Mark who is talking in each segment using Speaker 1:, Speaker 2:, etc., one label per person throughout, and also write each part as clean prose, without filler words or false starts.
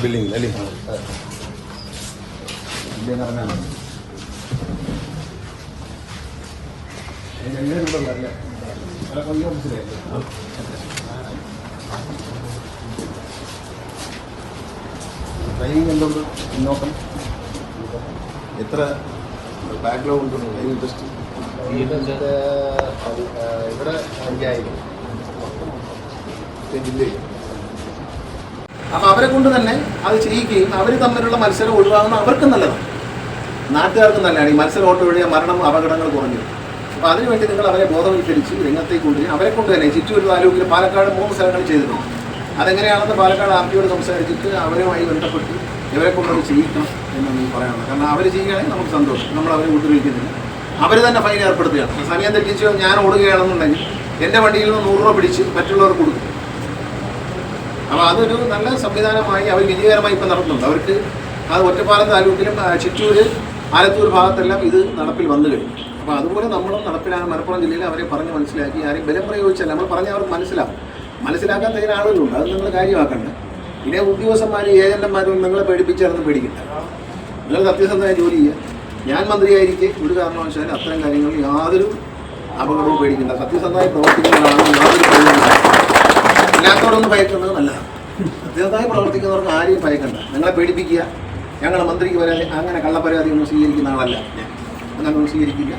Speaker 1: Billing അല്ലേ? Training എന്തുകൊണ്ട് നോക്കണം? എത്ര ബാക്ക്ഗ്രൗണ്ട് ഉണ്ട് ട്രെയിനിങ് ടെസ്റ്റ്? ഇവിടെ 5000 ജില്ലയിൽ. അപ്പം അവരെ കൊണ്ട് തന്നെ അത് ചെയ്യിക്കുകയും അവർ തമ്മിലുള്ള മത്സരം ഒഴിവാകുന്ന അവർക്കും നല്ലതാണ്, നാട്ടുകാർക്കും നല്ലതാണ്. ഈ മത്സരം ഓട്ടോ വഴിയ മരണം അപകടങ്ങൾ കുറഞ്ഞു. അപ്പോൾ അതിനുവേണ്ടി നിങ്ങൾ അവരെ ബോധവൽക്കരിച്ച് രംഗത്തേക്ക് കൊണ്ടുവരിക. അവരെ കൊണ്ട് തന്നെ ചിറ്റൂർ താലൂക്കിൽ പാലക്കാട് 3 സ്ഥലങ്ങളിൽ ചെയ്തിട്ടുണ്ട്. അതെങ്ങനെയാണെന്ന് പാലക്കാട് ആർട്ടിയോട് സംസാരിച്ചിട്ട് അവരുമായി ബന്ധപ്പെട്ട് ഇവരെ കൊണ്ടത് ചെയ്യിക്കണം എന്നാണ് പറയാനുള്ളത്. കാരണം അവർ ചെയ്യുകയാണെങ്കിൽ നമുക്ക് സന്തോഷം, നമ്മൾ അവരെ ഉപദ്രവിക്കുന്നില്ല. അവർ തന്നെ ഫൈൻ ഏർപ്പെടുത്തുകയാണ്. സമയം തെറ്റിച്ച് ഞാൻ ഓടുകയാണെന്നുണ്ടെങ്കിൽ എൻ്റെ വണ്ടിയിൽ നിന്ന് 100 രൂപ പിടിച്ച് മറ്റുള്ളവർ കൊടുക്കും. അപ്പോൾ അതൊരു നല്ല സംവിധാനമായി അവർ വിജയകരമായി ഇപ്പം നടത്തുന്നുണ്ട്. അവർക്ക് അത് ഒറ്റപ്പാലം താലൂക്കിലും ചിറ്റൂർ ആലത്തൂർ ഭാഗത്തെല്ലാം ഇത് നടപ്പിൽ വന്നു കഴിഞ്ഞു. അപ്പോൾ അതുപോലെ നമ്മളും നടപ്പിലാണ്. മലപ്പുറം ജില്ലയിൽ അവരെ പറഞ്ഞ് മനസ്സിലാക്കി, ആരെയും ബലം പ്രയോഗിച്ചല്ല, നമ്മൾ പറഞ്ഞാൽ അവർക്ക് മനസ്സിലാക്കാൻ തയ്യാറ ആളുകളുണ്ട്. അത് നിങ്ങൾ കാര്യമാക്കണ്ട. പിന്നെ ഉദ്യോഗസ്ഥന്മാർ ഏജന്റന്മാരും നിങ്ങളെ പേടിപ്പിച്ചാലൊന്നും പേടിക്കില്ല. നിങ്ങൾ സത്യസന്ധമായ ജോലി ചെയ്യുക. ഞാൻ മന്ത്രിയായിരിക്കെ ഒരു കാരണവശാലും അത്തരം കാര്യങ്ങളിൽ യാതൊരു അപകടവും പേടിക്കില്ല. സത്യസന്ധമായി പ്രവർത്തിക്കുന്നതാണ് യാതൊരു പേടിക്കില്ല. ഇല്ലാത്തവരൊന്നും ഭയക്കുന്നത് നല്ലതാണ്. സത്യസന്ധമായി പ്രവർത്തിക്കുന്നവർക്ക് ആരെയും ഭയക്കണ്ട. നിങ്ങളെ പേടിപ്പിക്കുക, ഞങ്ങളുടെ മന്ത്രിക്ക് പരാതി, അങ്ങനെ കള്ളപ്പരാതി ഒന്നും സ്വീകരിക്കുന്ന ആളല്ല ഞാൻ. അങ്ങനെയൊന്നും സ്വീകരിക്കില്ല.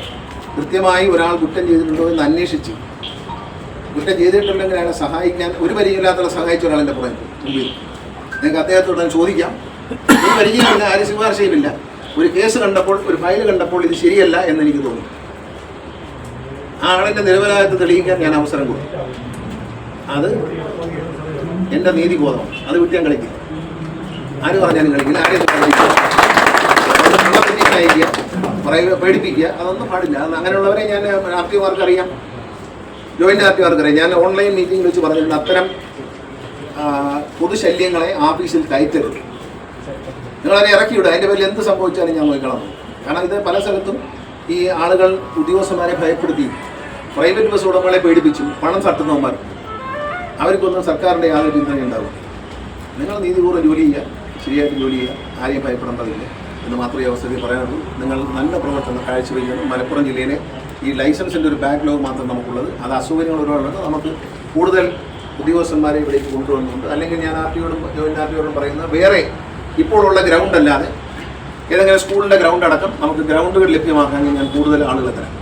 Speaker 1: കൃത്യമായി ഒരാൾ കുറ്റം ചെയ്തിട്ടുണ്ടോ എന്ന് അന്വേഷിച്ച്, കുറ്റം ചെയ്തിട്ടുണ്ടെങ്കിൽ അയാളെ സഹായിക്കാൻ ഒരു പരിചയമില്ലാത്ത സഹായിച്ച ഒരാളെൻ്റെ പുറമെ മുമ്പിൽ നിങ്ങൾക്ക് അദ്ദേഹത്തോട് ചോദിക്കാം. ഒരു പരിചയമില്ല, ആരും ശുപാർശയുമില്ല. ഒരു കേസ് കണ്ടപ്പോൾ, ഒരു ഫയൽ കണ്ടപ്പോൾ ഇത് ശരിയല്ല എന്നെനിക്ക് തോന്നി. ആ ആളിൻ്റെ നിരപരാധിത്വം തെളിയിക്കാൻ ഞാൻ അവസരം കൊടുക്കും. അത് എൻ്റെ നീതിബോധം. അത് വിട്ട് ഞാൻ കളിക്കില്ല. ആര് പറഞ്ഞാലും കളിക്കില്ല. ആരെയും കളിക്കില്ല. പേടിപ്പിക്കുക അതൊന്നും പാടില്ല. അങ്ങനെയുള്ളവരെ ഞാൻ ആർട്ടിമാർക്ക് അറിയാം, ജോയിൻ്റ് ആർട്ടിമാർക്ക് അറിയാം. ഞാൻ ഓൺലൈൻ മീറ്റിംഗ് വെച്ച് പറഞ്ഞിട്ടുണ്ട്, അത്തരം പൊതുശല്യങ്ങളെ ഓഫീസിൽ കയറ്റരുത്. നിങ്ങളതിനെ ഇറക്കിവിടുക. അതിൻ്റെ പേരിൽ എന്ത് സംഭവിച്ചാലും ഞാൻ നോക്കണം. കാരണം ഇത് പല സ്ഥലത്തും ഈ ആളുകൾ ഉദ്യോഗസ്ഥന്മാരെ ഭയപ്പെടുത്തി, പ്രൈവറ്റ് ബസ് ഉടമകളെ പേടിപ്പിച്ചു പണം തട്ടുന്നവന്മാർ. അവർക്കൊന്നും സർക്കാരിൻ്റെ യാതൊരു പിന്തുണ ഉണ്ടാവും. നിങ്ങൾ നീതിപൂർവ്വം ജോലി ചെയ്യുക, ശരിയായിട്ട് ജോലി ചെയ്യുക, ആരെയും ഭയപ്പെടേണ്ടതില്ല എന്ന് മാത്രമേ അവസരത്തിൽ പറയാനുള്ളൂ. നിങ്ങൾ നല്ല പ്രവർത്തനം കാഴ്ചവെക്കണം. മലപ്പുറം ജില്ലയിലെ ഈ ലൈസൻസിൻ്റെ ഒരു ബാക്ക്ലോഗ് മാത്രം നമുക്കുള്ളത്. അത് അസൗകര്യങ്ങൾ ഒരുപാടുണ്ട്. നമുക്ക് കൂടുതൽ ഉദ്യോഗസ്ഥന്മാരെ ഇവിടേക്ക് കൊണ്ടുവന്നുണ്ട്. അല്ലെങ്കിൽ ഞാൻ ആർട്ടിയോടും ജോയിൻ്റ് ആർട്ടിയോടും പറയുന്നത്, വേറെ ഇപ്പോഴുള്ള ഗ്രൗണ്ട് അല്ലാതെ ഏതെങ്കിലും സ്കൂളിൻ്റെ ഗ്രൗണ്ട് അടക്കം നമുക്ക് ഗ്രൗണ്ടുകൾ ലഭ്യമാക്കാമെങ്കിൽ ഞാൻ കൂടുതൽ ആളുകളെ തരാം.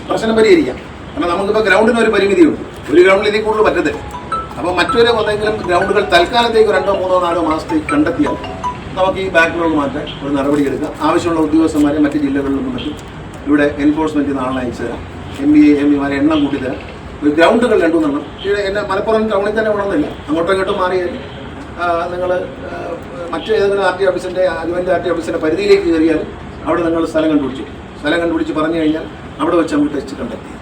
Speaker 1: പ്രശ്നം പരിഹരിക്കാം. കാരണം നമുക്കിപ്പോൾ ഗ്രൗണ്ടിന് ഒരു പരിമിതിയുണ്ട്. ഒരു ഗ്രൗണ്ടിൽ ഇതിൽ കൂടുതൽ പറ്റത്തില്ല. അപ്പോൾ മറ്റൊരു എന്തെങ്കിലും ഗ്രൗണ്ടുകൾ തൽക്കാലത്തേക്ക് 2, 3, 4 മാസത്തേക്ക് കണ്ടെത്തിയാൽ നമുക്ക് ഈ ബാക്ക്ലോഗ് മാറ്റാൻ ഒരു നടപടിയെടുക്കാം. ആവശ്യമുള്ള ഉദ്യോഗസ്ഥന്മാരെ മറ്റ് ജില്ലകളിലും മറ്റും ഇവിടെ എൻഫോഴ്സ്മെൻറ്റ് നാളെ അയച്ചു തരാം. MBA ME എണ്ണം കൂട്ടി തരാം. ഒരു ഗ്രൗണ്ടുകൾ 2-3 ഇവിടെ എൻ്റെ മലപ്പുറം ടൗണിൽ തന്നെ വേണമെന്നില്ല. അങ്ങോട്ടും ഇങ്ങോട്ടും മാറിയാൽ നിങ്ങൾ മറ്റ് ഏതെങ്കിലും RT ഓഫീസിൻ്റെ ജോയിൻ്റ് RT ഓഫീസിൻ്റെ പരിധിയിലേക്ക് കയറിയാൽ അവിടെ നിങ്ങൾ സ്ഥലം കണ്ടുപിടിച്ച് പറഞ്ഞു കഴിഞ്ഞാൽ അവിടെ വെച്ച് നമുക്ക് ടെസ്റ്റ് കണ്ടക്ട് ചെയ്യും.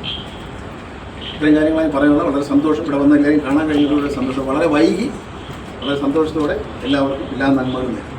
Speaker 1: ഇത്രയും കാര്യങ്ങളായി പറയുന്നത് വളരെ സന്തോഷം. ഇവിടെ വന്ന് എല്ലാവരും കാണാൻ കഴിഞ്ഞതിലൂടെ സന്തോഷം. വളരെ വൈകി വളരെ സന്തോഷത്തോടെ എല്ലാവർക്കും എല്ലാ നന്മകളും നേരും.